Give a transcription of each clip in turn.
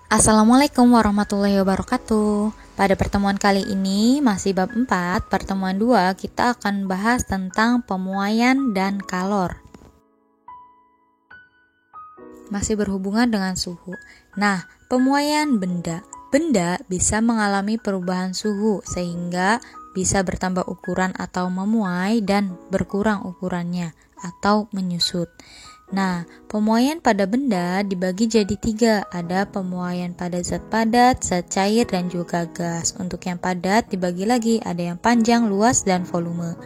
Assalamualaikum warahmatullahi wabarakatuh. Pada pertemuan kali ini masih bab 4, pertemuan 2 kita akan bahas tentang pemuaian dan kalor. Masih berhubungan dengan suhu. Nah, pemuaian benda. Benda bisa mengalami perubahan suhu sehingga bisa bertambah ukuran atau memuai dan berkurang ukurannya atau menyusut. Nah, pemuaian pada benda dibagi jadi 3. Ada pemuaian pada zat padat, zat cair, dan juga gas. Untuk yang padat dibagi lagi, ada yang panjang, luas, dan volume.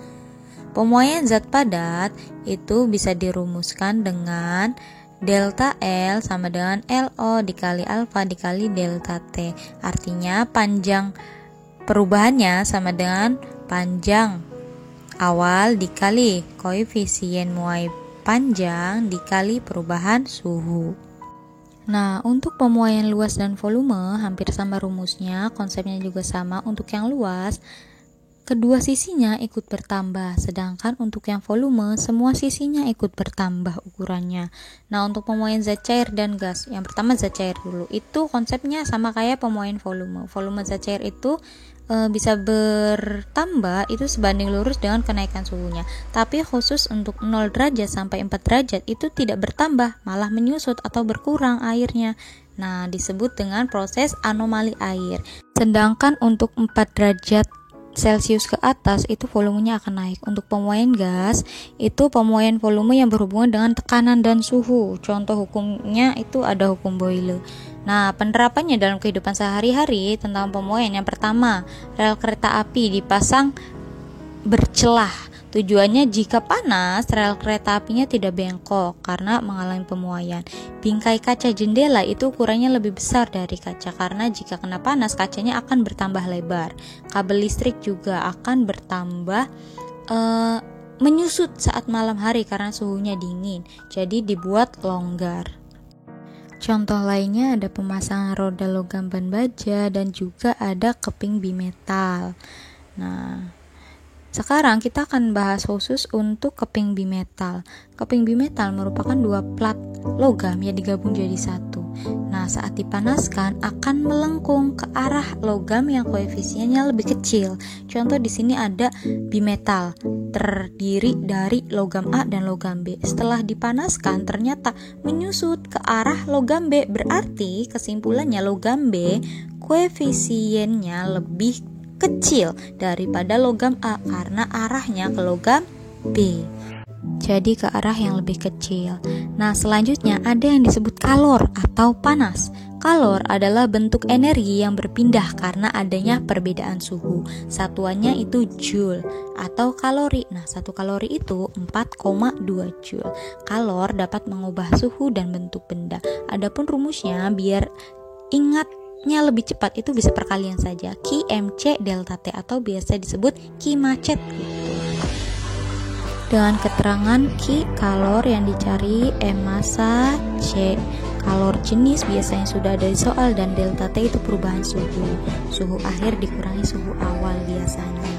Pemuaian zat padat itu bisa dirumuskan dengan delta L sama dengan LO dikali alfa dikali delta T. Artinya panjang perubahannya sama dengan panjang awal dikali koefisien muai panjang dikali perubahan suhu. Nah, untuk pemuaian luas dan volume hampir sama rumusnya, konsepnya juga sama. Untuk yang luas, kedua sisinya ikut bertambah, sedangkan untuk yang volume, semua sisinya ikut bertambah ukurannya. Nah, untuk pemuaian zat cair dan gas, yang pertama zat cair dulu, itu konsepnya sama kayak pemuaian volume. Volume zat cair itu bisa bertambah itu sebanding lurus dengan kenaikan suhunya. Tapi khusus untuk 0 derajat sampai 4 derajat itu tidak bertambah, malah menyusut atau berkurang airnya. Nah, disebut dengan proses anomali air. Sedangkan untuk 4 derajat Celcius ke atas itu volumenya akan naik. Untuk pemuaian gas itu pemuaian volume yang berhubungan dengan tekanan dan suhu. Contoh hukumnya itu ada hukum Boyle. Nah, penerapannya dalam kehidupan sehari-hari tentang pemuaian, yang pertama, rel kereta api dipasang bercelah. Tujuannya jika panas, rel kereta apinya tidak bengkok karena mengalami pemuaian. Bingkai kaca jendela itu ukurannya lebih besar dari kaca karena jika kena panas kacanya akan bertambah lebar. Kabel listrik juga akan bertambah menyusut saat malam hari karena suhunya dingin. Jadi dibuat longgar. Contoh lainnya ada pemasangan roda logam ban baja dan juga ada keping bimetal. Nah, sekarang kita akan bahas khusus untuk keping bimetal. Keping bimetal merupakan 2 plat logam yang digabung jadi satu. Nah, saat dipanaskan akan melengkung ke arah logam yang koefisiennya lebih kecil. Contoh di sini ada bimetal terdiri dari logam A dan logam B. Setelah dipanaskan ternyata menyusut ke arah logam B. Berarti kesimpulannya logam B koefisiennya lebih kecil daripada logam A karena arahnya ke logam B. Jadi ke arah yang lebih kecil. Nah, selanjutnya ada yang disebut kalor atau panas. Kalor adalah bentuk energi yang berpindah karena adanya perbedaan suhu. Satuannya itu joule atau kalori. Nah, 1 kalori itu 4,2 joule. Kalor dapat mengubah suhu dan bentuk benda. Adapun rumusnya biar ingatnya lebih cepat itu bisa perkalian saja. Q mc delta T atau biasa disebut Q macet gitu. Dengan keterangan Q kalor yang dicari, M massa, C kalor jenis biasanya sudah ada di soal, dan delta T itu perubahan suhu. Suhu akhir dikurangi suhu awal biasanya.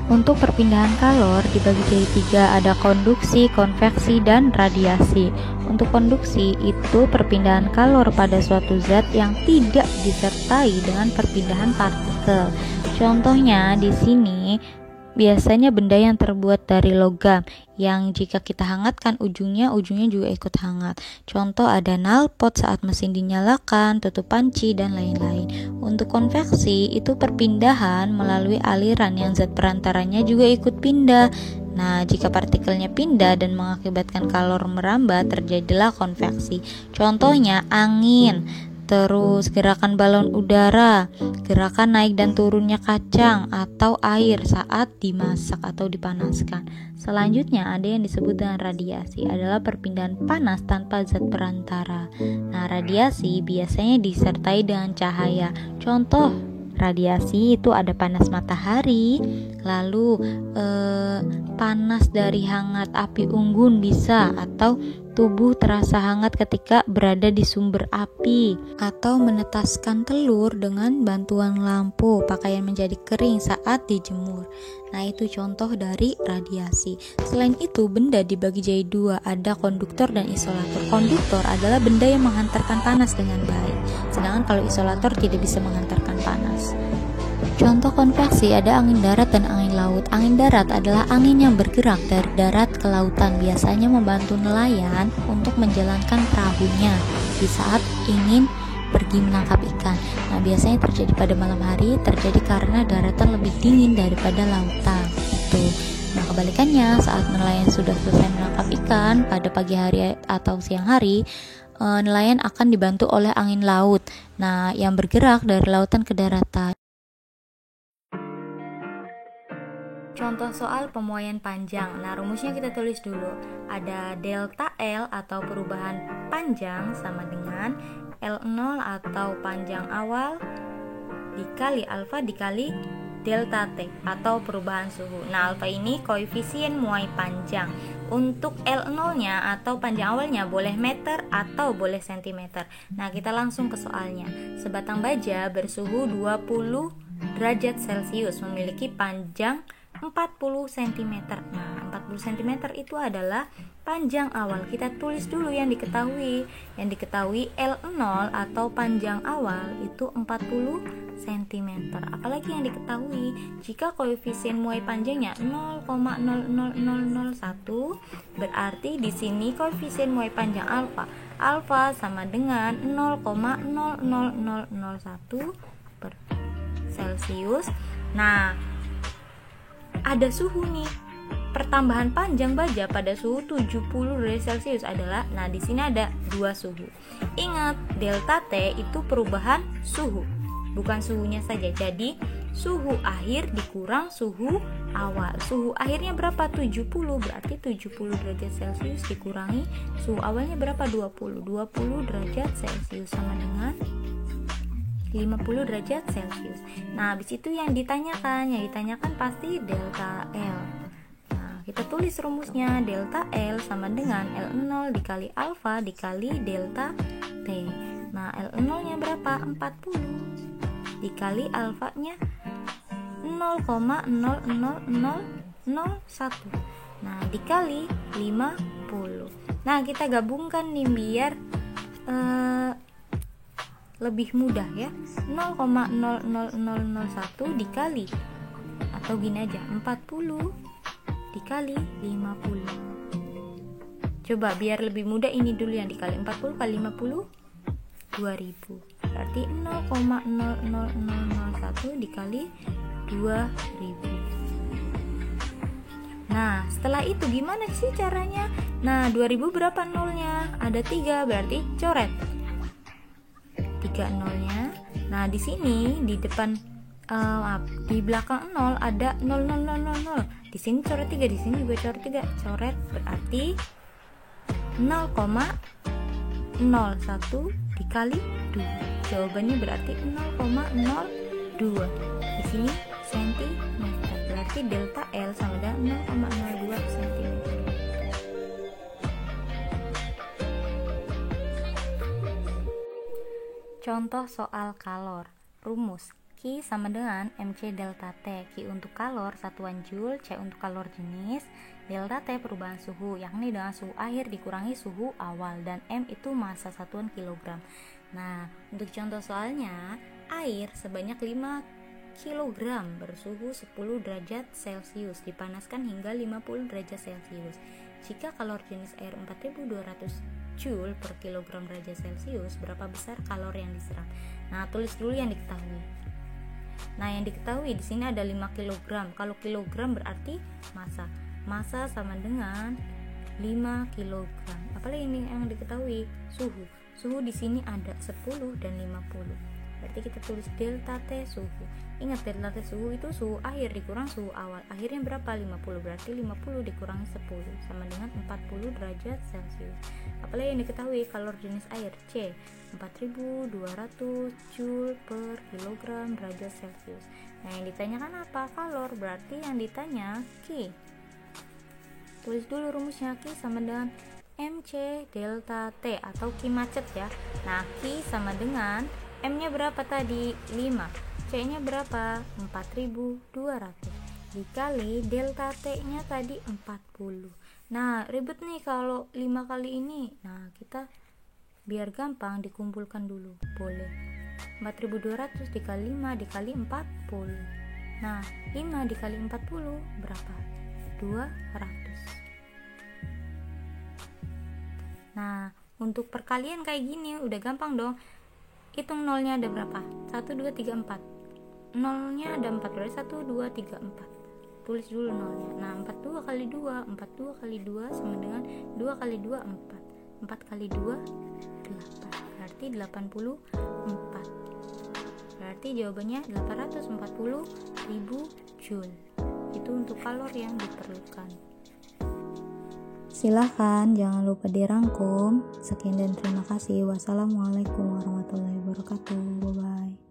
Untuk perpindahan kalor dibagi jadi 3, ada konduksi, konveksi, dan radiasi. Untuk konduksi itu perpindahan kalor pada suatu zat yang tidak disertai dengan perpindahan partikel. Contohnya di sini biasanya benda yang terbuat dari logam yang jika kita hangatkan ujungnya juga ikut hangat. Contoh ada knalpot saat mesin dinyalakan, tutup panci, dan lain-lain. Untuk konveksi itu perpindahan melalui aliran yang zat perantaranya juga ikut pindah. Nah, jika partikelnya pindah dan mengakibatkan kalor merambah, terjadilah konveksi. Contohnya angin, terus gerakan balon udara, gerakan naik dan turunnya kacang, atau air saat dimasak atau dipanaskan. Selanjutnya ada yang disebut dengan radiasi, adalah perpindahan panas tanpa zat perantara. Nah, radiasi biasanya disertai dengan cahaya. Contoh radiasi itu ada panas matahari, lalu panas dari hangat api unggun bisa, atau tubuh terasa hangat ketika berada di sumber api, atau menetaskan telur dengan bantuan lampu, pakaian menjadi kering saat dijemur. Nah, itu contoh dari radiasi. Selain itu, benda dibagi jadi dua, ada konduktor dan isolator. Konduktor adalah benda yang menghantarkan panas dengan baik, sedangkan kalau isolator tidak bisa menghantarkan panas. Contoh konveksi ada angin darat dan angin laut. Angin darat adalah angin yang bergerak dari darat ke lautan, biasanya membantu nelayan untuk menjalankan perahunya di saat ingin pergi menangkap ikan. Nah, biasanya terjadi pada malam hari, terjadi karena daratan lebih dingin daripada lautan. Nah, kebalikannya, saat nelayan sudah selesai menangkap ikan pada pagi hari atau siang hari, nelayan akan dibantu oleh angin laut. Nah, yang bergerak dari lautan ke daratan. Contoh soal pemuaian panjang. Nah, rumusnya kita tulis dulu. Ada delta L atau perubahan panjang sama dengan L0 atau panjang awal dikali alfa dikali delta T atau perubahan suhu. Nah, alfa ini koefisien muai panjang. Untuk L0-nya atau panjang awalnya boleh meter atau boleh sentimeter. Nah, kita langsung ke soalnya. Sebatang baja bersuhu 20 derajat Celcius memiliki panjang 40 cm. Nah, 40 cm itu adalah panjang awal. Kita tulis dulu yang diketahui. Yang diketahui L0 atau panjang awal itu 40 cm. Apalagi yang diketahui, jika koefisien muai panjangnya 0,00001, berarti di sini koefisien muai panjang alfa sama dengan 0,00001 per Celcius. Nah, ada suhu nih. Pertambahan panjang baja pada suhu 70 derajat Celcius adalah, nah di sini ada dua suhu. Ingat, delta T itu perubahan suhu, bukan suhunya saja. Jadi, suhu akhir dikurang suhu awal. Suhu akhirnya berapa? 70, berarti 70 derajat Celcius dikurangi suhu awalnya berapa? 20 derajat Celcius sama dengan 50 derajat Celcius. Nah, habis itu yang ditanyakan pasti delta L. Nah, kita tulis rumusnya. Delta L sama dengan L0 dikali alfa dikali delta T. Nah, L0-nya berapa? 40 dikali alfanya 0,00001. Nah, dikali 50. Nah, kita gabungkan nih biar lebih mudah ya. 0,00001 dikali, atau gini aja, 40 dikali 50. Coba biar lebih mudah ini dulu yang dikali. 40 kali 50 2000. Berarti 0,00001 dikali 2000. Nah, setelah itu gimana sih caranya? Nah, 2000 berapa nolnya? Ada 3, berarti coret 3 nolnya. Nah, di sini di depan di belakang 0 ada 0,000. Di sini coret 3, di sini juga coret 3. Coret berarti 0,01 dikali 2. Jawabannya berarti 0,02. Di sini sentimeter. Berarti delta L sama dengan 0,02 cm. Contoh soal kalor. Rumus Q sama dengan MC delta T. Q untuk kalor satuan Joule, C untuk kalor jenis, delta T perubahan suhu, yakni dengan suhu akhir dikurangi suhu awal, dan M itu massa satuan kilogram. Nah, untuk contoh soalnya, air sebanyak 5 kg bersuhu 10 derajat Celcius dipanaskan hingga 50 derajat Celcius. Jika kalor jenis air 4200 Joule per kilogram derajat Celcius, berapa besar kalor yang diserap? Nah, tulis dulu yang diketahui. Nah, yang diketahui di sini ada 5 kg. Kalau kilogram berarti massa. Massa sama dengan 5 kg. Apalagi ini yang diketahui? Suhu. Suhu di sini ada 10 dan 50. Berarti kita tulis delta T suhu. Ingat, delta T suhu itu suhu akhir dikurang suhu awal. Akhirnya berapa? 50. Berarti 50 dikurangi 10 sama dengan 40 derajat Celcius. Apalagi yang diketahui? Kalor jenis air, C, 4200 Joule per kilogram derajat Celcius. Nah, yang ditanyakan apa? Kalor. Berarti yang ditanya Q. Tulis dulu rumusnya. Q sama dengan MC delta T atau Q macet ya. Nah, Q sama dengan M-nya berapa tadi? 5. C-nya berapa? 4200. Dikali delta T-nya tadi 40. Nah, ribet nih kalau 5 kali ini. Nah, kita biar gampang dikumpulkan dulu. Boleh. 4200 dikali 5 dikali 40. Nah, 5 dikali 40 berapa? 200. Nah, untuk perkalian kayak gini udah gampang dong. Hitung nolnya ada berapa? 1, 2, 3, 4. Nolnya ada 4, berarti 1, 2, 3, 4. Tulis dulu nolnya. Nah, 42 kali 2, 42 kali 2 sama dengan 2 kali 2, 4. 4 kali 2, 8. Berarti 84. Berarti jawabannya 840.000 Joule. Itu untuk kalori yang diperlukan. Silahkan jangan lupa dirangkum. Sekian dan terima kasih. Wassalamualaikum warahmatullahi wabarakatuh. Bye bye.